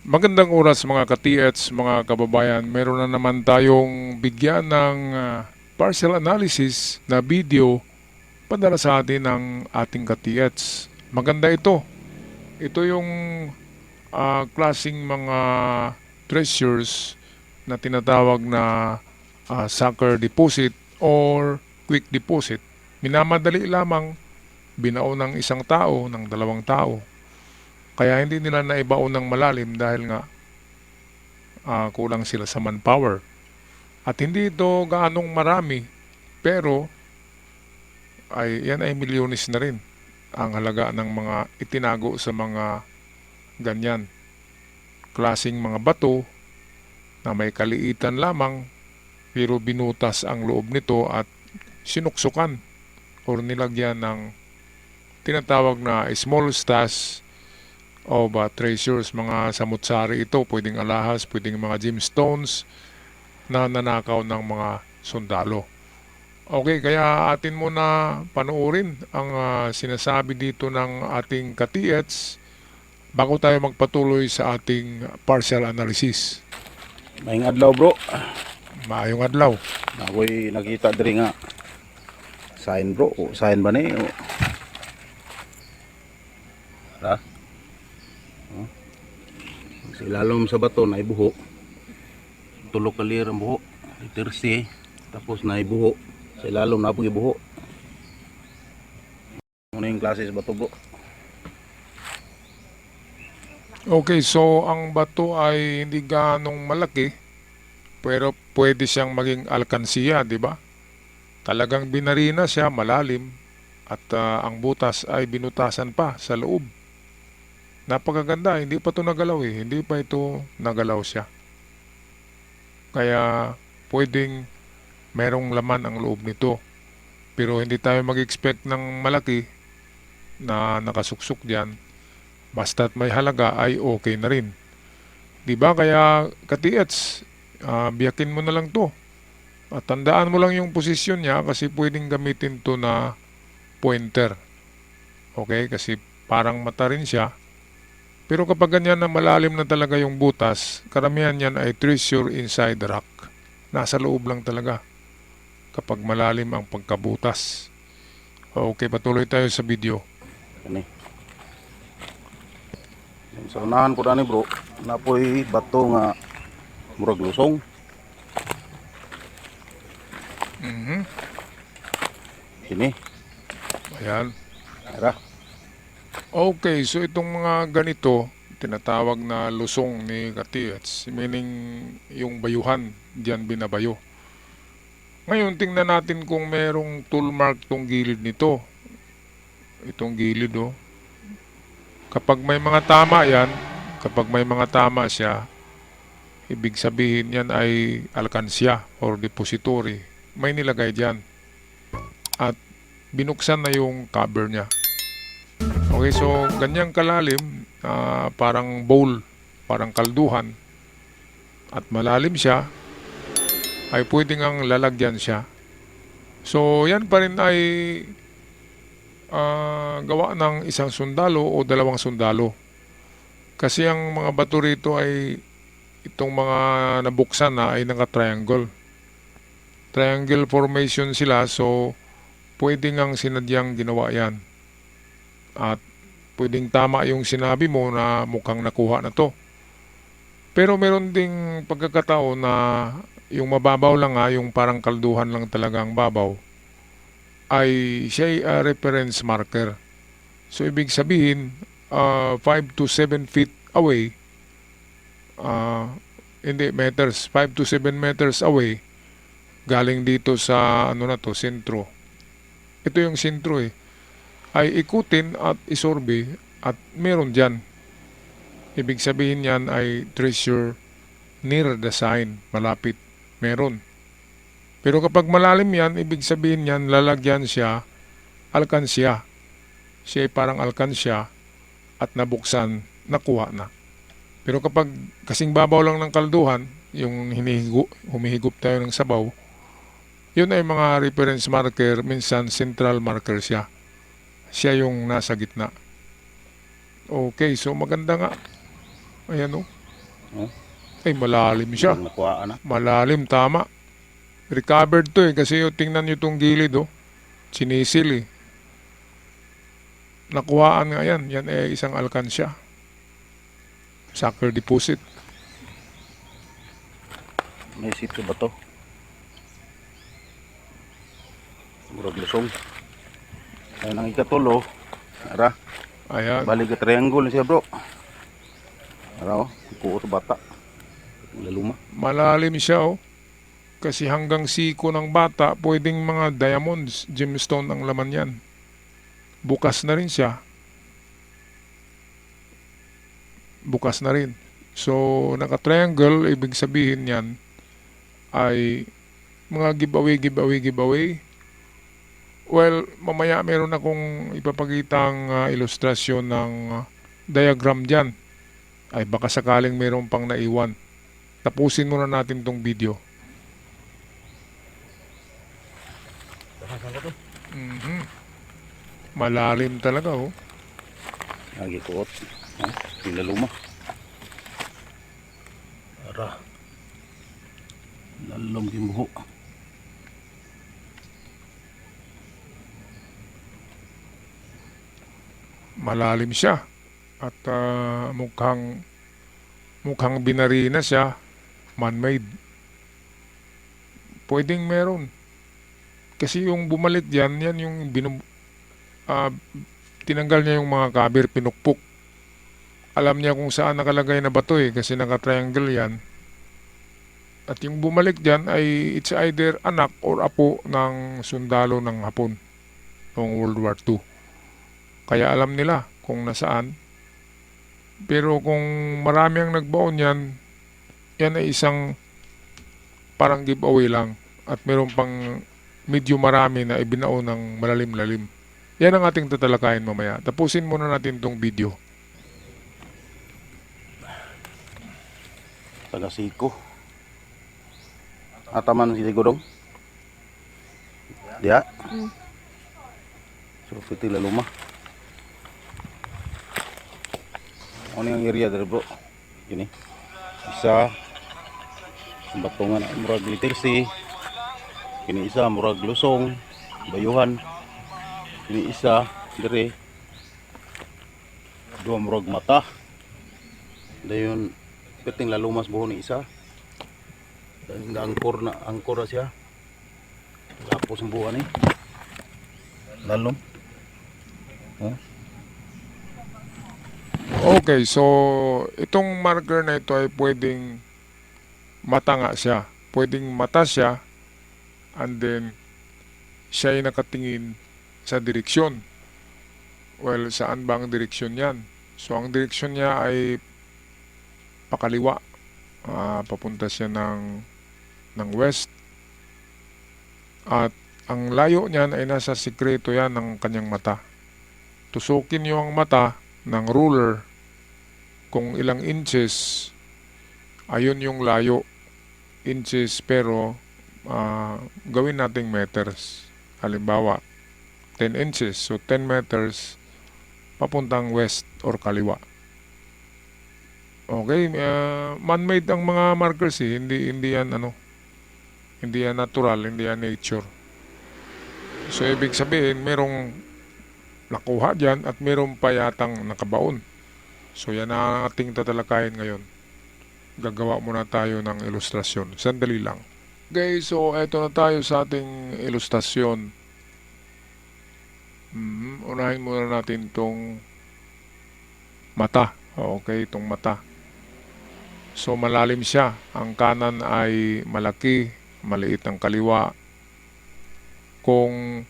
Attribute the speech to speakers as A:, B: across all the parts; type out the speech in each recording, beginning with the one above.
A: Magandang oras mga ka-TH, mga kababayan. Meron na naman tayong bigyan ng partial analysis na video padala sa atin ng ating ka-TH. Maganda ito. Ito yung klasing mga treasures na tinatawag na sucker deposit or quick deposit. Minamadali lamang binao ng isang tao, ng dalawang tao. Kaya hindi nila naibaon ng malalim dahil nga kulang sila sa manpower. At hindi ito gaanong marami, pero yan ay milyones na rin ang halaga ng mga itinago sa mga ganyan klasing mga bato na may kaliitan lamang pero binutas ang loob nito at sinuksukan o nilagyan ng tinatawag na small stash of treasures, mga samutsari ito, pwedeng alahas, pwedeng mga gemstones na nanakaw ng mga sundalo. Okay, kaya atin muna panoorin ang sinasabi dito ng ating ka-TH bago tayo magpatuloy sa ating partial analysis.
B: Maayong adlaw bro.
A: Maayong adlaw.
B: Ako'y nakita diri nga sign bro. O sign ba ni? O. Ha? O. Sa ilalom sa bato na ibuho. Tulok kalir ang buho. Liter C. Tapos na ibuho. Sa ilalom na pag ibuho. Ano yung klase sa bato bro?
A: Okay, so ang bato ay hindi ganong malaki pero pwede siyang maging alkansiya, di ba? Talagang binarina siya malalim at ang butas ay binutasan pa sa loob. Napakaganda, hindi pa ito nagalaw eh. Hindi pa ito nagalaw siya. Kaya pwedeng merong laman ang loob nito. Pero hindi tayo mag-expect ng malaki na nakasuksok diyan. Basta't may halaga ay okay na rin. Diba? Kaya ka-TH, biyakin mo na lang to. At tandaan mo lang yung posisyon niya kasi pwedeng gamitin to na pointer. Okay? Kasi parang mata rin siya. Pero kapag ganyan na malalim na talaga yung butas, karamihan yan ay treasure inside the rock. Nasa loob lang talaga kapag malalim ang pagkabutas. Okay, patuloy tayo sa video.
B: Kani. Sa unahan ko dani bro. Napoy bato nga murag lusong. Kini.
A: Ayan.
B: Ara.
A: Okay, so itong mga ganito, tinatawag na lusong ni ka-TH, meaning yung bayuhan, diyan binabayo. Ngayon, tingnan natin kung merong tool mark tong gilid nito. Itong gilid, oh. Kapag may mga tama yan, kapag may mga tama siya, ibig sabihin yan ay alkansya or depository. May nilagay dyan. At binuksan na yung cover niya. Okay, so ganyang kalalim, parang bowl, parang kalduhan, at malalim siya, ay pwedeng ang lalagyan siya. So yan pa rin ay gawa ng isang sundalo o dalawang sundalo. Kasi ang mga bato rito ay itong mga nabuksan na ay naka-triangle. Triangle formation sila, so pwedeng ang sinadyang ginawa yan. At pwedeng tama yung sinabi mo na mukhang nakuha na to. Pero meron ding pagkakataon na yung mababaw lang yung parang kalduhan lang talaga ang babaw, ay siya ay reference marker. So ibig sabihin, 5 to 7 feet away, hindi meters, 5 to 7 meters away, galing dito sa ano na to, sentro. Ito yung sentro eh. Ay ikutin at isorbe at meron dyan. Ibig sabihin yan ay treasure near the sign, malapit, meron. Pero kapag malalim yan, ibig sabihin yan lalagyan siya, alkansya. Siya ay parang alkansya at nabuksan, nakuha na. Pero kapag kasing babaw lang ng kalduhan, yung humihigop tayo ng sabaw, yun ay mga reference marker, minsan central marker siya. Siya yung nasa gitna. Okay, so maganda nga. Ayan o.
B: Oh,
A: Ay, malalim siya.
B: murag nakuhaan na.
A: Malalim, tama. Recovered to eh, kasi tingnan nyo itong gilid oh. Sinisil eh. Nakuhaan nga yan. Yan eh isang alkansya. Sucker deposit.
B: May sitio ba to? Murag lusong. Ayun ang ikatulo. Ara,
A: Ayan.
B: balik ka triangle na siya bro. Ara oh, kuot bata. Laluma.
A: Malalim siya oh. Kasi hanggang siko ng bata, pwedeng mga diamonds, gemstone ang laman yan. Bukas na rin siya. Bukas na rin. So, naka-triangle, ibig sabihin yan ay mga giveaway. Well, mamaya meron akong ipapakitang ilustrasyon ng diagram dyan. Ay baka sakaling meron pang naiwan. Tapusin muna natin tong video. Mhm. Malalim talaga oh.
B: Lagi kuot. Laluma. Ara. Lalom yung buho.
A: Malalim siya. At mukhang binari na siya. Man-made. Pwedeng meron. Kasi yung bumalik dyan, yan yung tinanggal niya yung mga kabir, pinukpok. Alam niya kung saan nakalagay na bato eh, kasi naka-triangle yan. At yung bumalik dyan ay it's either anak or apo ng sundalo ng Hapon noong World War II. Kaya alam nila kung nasaan. Pero kung marami ang nagbaon yan, yan ay isang parang giveaway lang. At meron pang medyo marami na ibinao ng malalim-lalim. Yan ang ating tatalakayin mamaya. Tapusin muna natin tong video.
B: Taga Siko. Ataman si Sigurong. Dia. So piti laluma. Ano yung area dito bro? Gini. Isa. Batungan murag Litersi. Kini isa murag Lusong, Bayuhan. Kini isa dire. Dua murag Mata. Dayon piting lalumas buho ni isa. Dayon angkor na siya. Lapos ang buwan ni. Lalom. Oh.
A: Okay, so itong marker na ito ay pwedeng mata nga siya. Pwedeng mata siya and then siya ay nakatingin sa direksyon. Well, saan ba ang direksyon yan? So ang direksyon niya ay pakaliwa. Papunta siya ng west. At ang layo niyan ay nasa sikreto yan ng kanyang mata. Tusukin niyo ang mata ng ruler kung ilang inches, ayun yung layo. Inches pero gawin nating meters. Halimbawa, 10 inches. So 10 meters papuntang west or kaliwa. Okay, man-made ang mga markers eh. Hindi yan hindi yan natural, hindi yan nature. So ibig sabihin, merong nakuha dyan at merong pa yatang nakabaon. So yan ang ating tatalakayin ngayon. Gagawa muna tayo ng ilustrasyon. Sandali lang. Okay, so eto na tayo sa ating ilustrasyon. Unahin muna natin itong mata. Okay, itong mata. So malalim siya. Ang kanan ay malaki, maliit ang kaliwa. Kung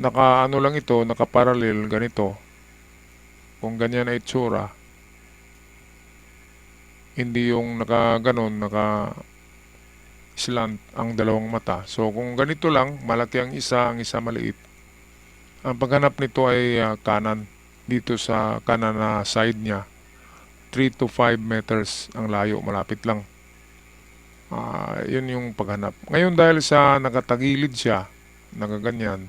A: naka lang ito, nakaparallel ganito. Kung ganyan ay itsura, hindi yung naka-ganon, naka-slant ang dalawang mata. So kung ganito lang, malaki ang isa maliit. Ang paghanap nito ay kanan. Dito sa kanan na side niya, 3 to 5 meters ang layo, malapit lang. Yun yung paghanap. Ngayon dahil sa nakatagilid siya, nakaganyan,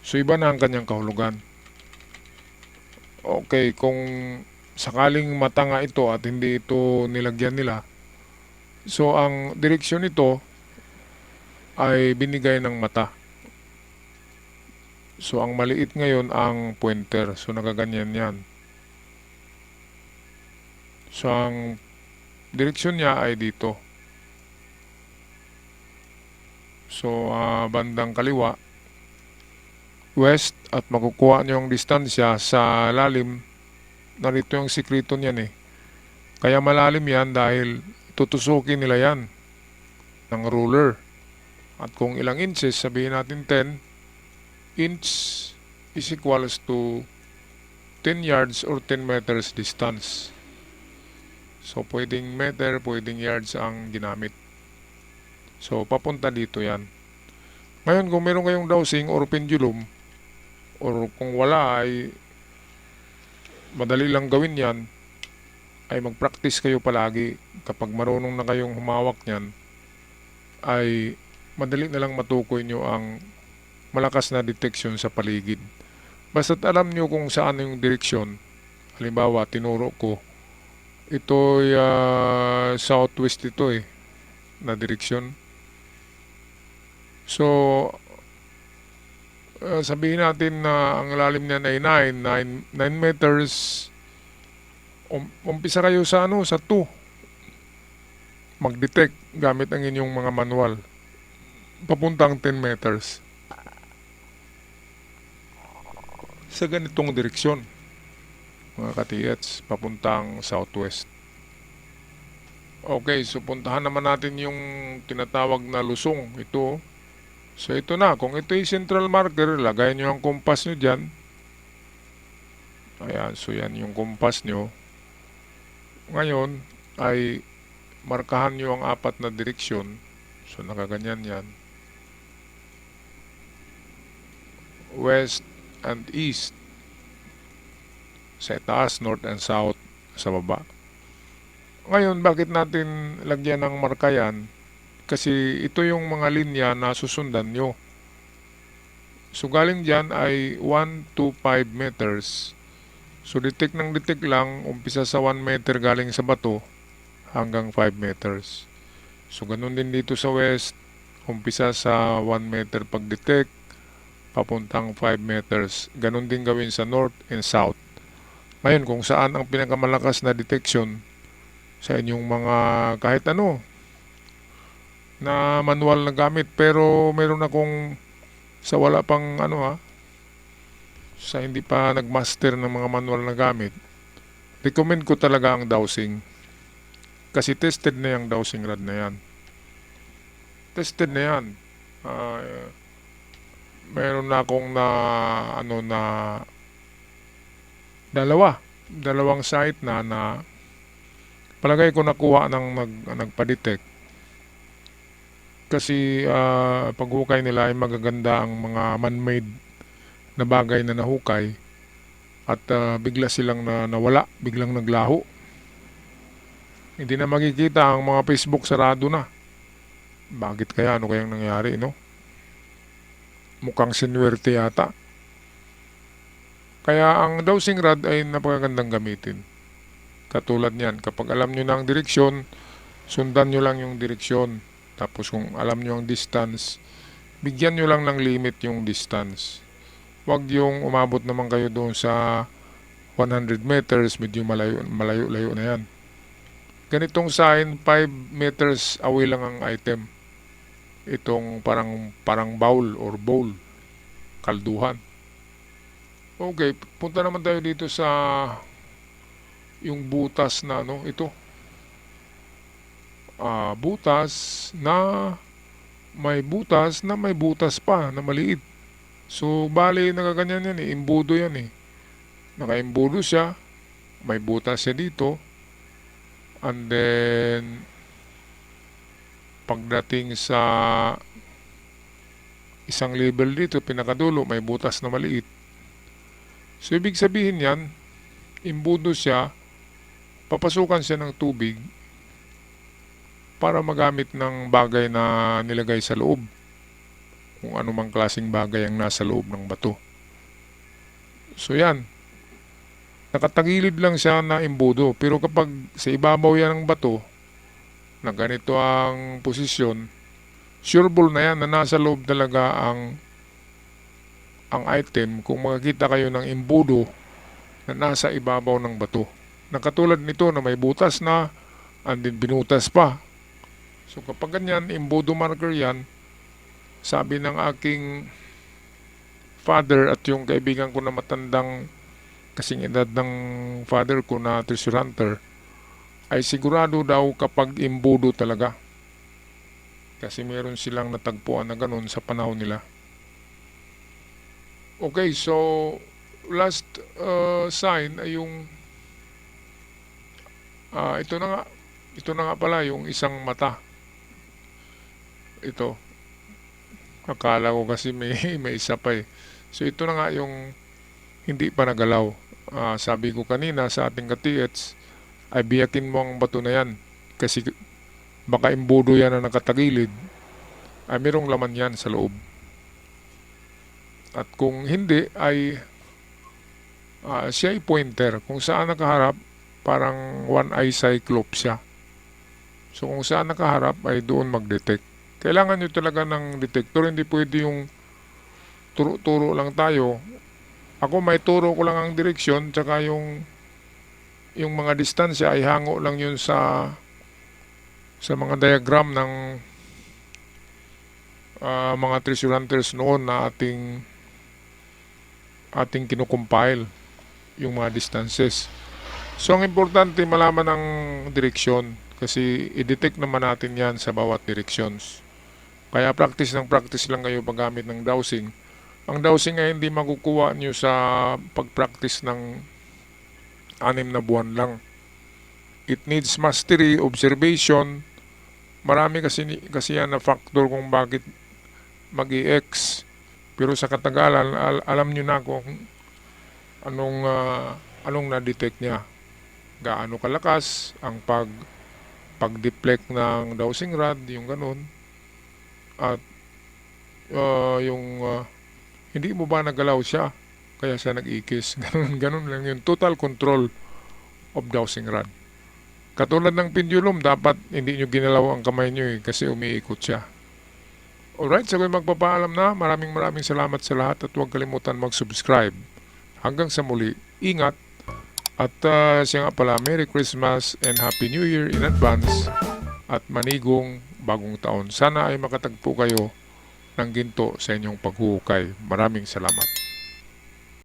A: so iba na ang kanyang kahulugan. Okay, kung sakaling mata nga ito at hindi ito nilagyan nila, so ang direksyon nito ay binigay ng mata. So ang maliit ngayon ang pointer. So nakaganyan yan. So ang direksyon niya ay dito. So bandang kaliwa, west, at makukuha niyo ang distansya sa lalim. Narito yung sikreto niyan eh. Kaya malalim yan dahil tutusukin nila yan ng ruler. At kung ilang inches, sabihin natin 10 inch is equals to 10 yards or 10 meters distance. So pwedeng meter, pwedeng yards ang ginamit. So papunta dito yan. Ngayon kung meron kayong dowsing or pendulum, or kung wala ay madali lang gawin yan, ay mag-practice kayo palagi. Kapag marunong na kayong humawak niyan, ay madali na lang matukoy nyo ang malakas na detection sa paligid. Basta't alam nyo kung saan yung direksyon. Halimbawa, tinuro ko, ito ay southwest ito eh, na direksyon. So, sabihin natin na ang lalim niyan ay 9 meters. Umpisa kayo sa sa 2. Mag-detect gamit ang inyong mga manual. Papuntang 10 meters. Sa ganitong direksyon, mga ka-TH, papuntang southwest. Okay, so puntahan naman natin yung tinatawag na lusong. Ito. So ito na, kung ito yung central marker, lagay nyo ang compass nyo dyan. Ayan, so yan yung compass nyo. Ngayon ay markahan nyo ang 4 na direksyon. So nakaganyan yan. West and east. Sa taas, north and south sa baba. Ngayon, bakit natin lagyan ng marka yan? Kasi ito yung mga linya na susundan nyo. So galing dyan ay 1 to 5 meters. So detect ng detect lang, umpisa sa 1 meter galing sa bato hanggang 5 meters. So ganun din dito sa west, umpisa sa 1 meter pag-detect, papuntang 5 meters. Ganun din gawin sa north and south. Ngayon, kung saan ang pinakamalakas na detection sa inyong mga kahit ano na manual na gamit, pero meron akong sa wala pang sa hindi pa nagmaster ng mga manual na gamit, recommend ko talaga ang dowsing. Kasi tested na yung dowsing rod na yan. Tested na yan. Meron na akong na dalawang site na palagay ko nakuha ng nagpa-detect. Kasi paghukay nila ay magaganda ang mga man-made na bagay na nahukay at bigla silang nawala, biglang naglaho. Hindi na makikita ang mga Facebook, sarado na. Bakit kaya? Ano kayang nangyari, no? Mukhang sinwerte yata. Kaya ang dowsing rod ay napakagandang gamitin. Katulad niyan, kapag alam nyo na ang direksyon, sundan nyo lang yung direksyon. Tapos kung alam nyo ang distance, bigyan nyo lang ng limit yung distance. Huwag yung umabot naman kayo doon sa 100 meters, medyo malayo-layo na yan. Ganitong sign, 5 meters away lang ang item. Itong parang bowl or bowl, kalduhan. Okay, punta naman tayo dito sa yung butas na ito. Butas na may butas pa na maliit. So, bali nakaganyan yan eh. Imbudo yan eh. Naka-imbudo siya. May butas siya dito. And then, pagdating sa isang level dito, pinakadulo, may butas na maliit. So, ibig sabihin yan, imbudo siya, papasukan siya ng tubig para magamit ng bagay na nilagay sa loob. Kung anumang klaseng bagay ang nasa loob ng bato. So yan. nakatagilid lang siya na imbudo. Pero kapag sa ibabaw yan ng bato, na ganito ang posisyon, sure ball na yan na nasa loob talaga ang item kung makakita kayo ng imbudo na nasa ibabaw ng bato. Nakatulad nito na may butas na, and then binutas pa. So kapag ganyan, imbudo marker yan, sabi ng aking father at yung kaibigan ko na matandang kasing edad ng father ko na treasure hunter, ay sigurado daw kapag imbudo talaga. Kasi meron silang natagpuan na ganun sa panahon nila. Okay, so last sign ay yung ito na nga pala yung isang mata. Ito. Akala ko kasi may isa pa eh. So ito na nga yung hindi pa nagalaw. Sabi ko kanina sa ating ka-TH, ay biyakin mo ang bato na yan. Kasi baka imbudo yan na nakatagilid, ay merong laman yan sa loob. At kung hindi, ay siya ay pointer. Kung saan nakaharap, parang one eye cyclops siya. So kung saan nakaharap, ay doon mag-detect. Kailangan nyo talaga ng detector. Hindi pwede yung turo-turo lang tayo. Ako may turo ko lang ang direksyon, tsaka yung mga distansya ay hango lang yun sa mga diagram ng mga treasure hunters noon na ating kinukumpile yung mga distances. So ang importante malaman ang direksyon kasi i-detect naman natin yan sa bawat directions. Kaya practice lang kayo paggamit ng dowsing. Ang dowsing ay hindi makukuha nyo sa pag-practice ng 6 na buwan lang. It needs mastery, observation. Marami kasi yan na factor kung bakit mag-i-X. Pero sa katagalan, alam nyo na kung anong na-detect niya. Gaano kalakas ang pag-deflect ng dowsing rod, yung ganun. At hindi mo ba nagalaw siya kaya siya nag-ikis. Ganun lang yun. Total control of dowsing rod. Katulad ng pendulum, dapat hindi nyo ginalaw ang kamay nyo kasi umiikot siya. Alright, so kung magpapaalam na, maraming salamat sa lahat at huwag kalimutan mag-subscribe. Hanggang sa muli, ingat. At siya nga pala, Merry Christmas and Happy New Year in advance at manigong bagong taon. Sana ay makatagpo kayo ng ginto sa inyong paghuhukay. Maraming salamat.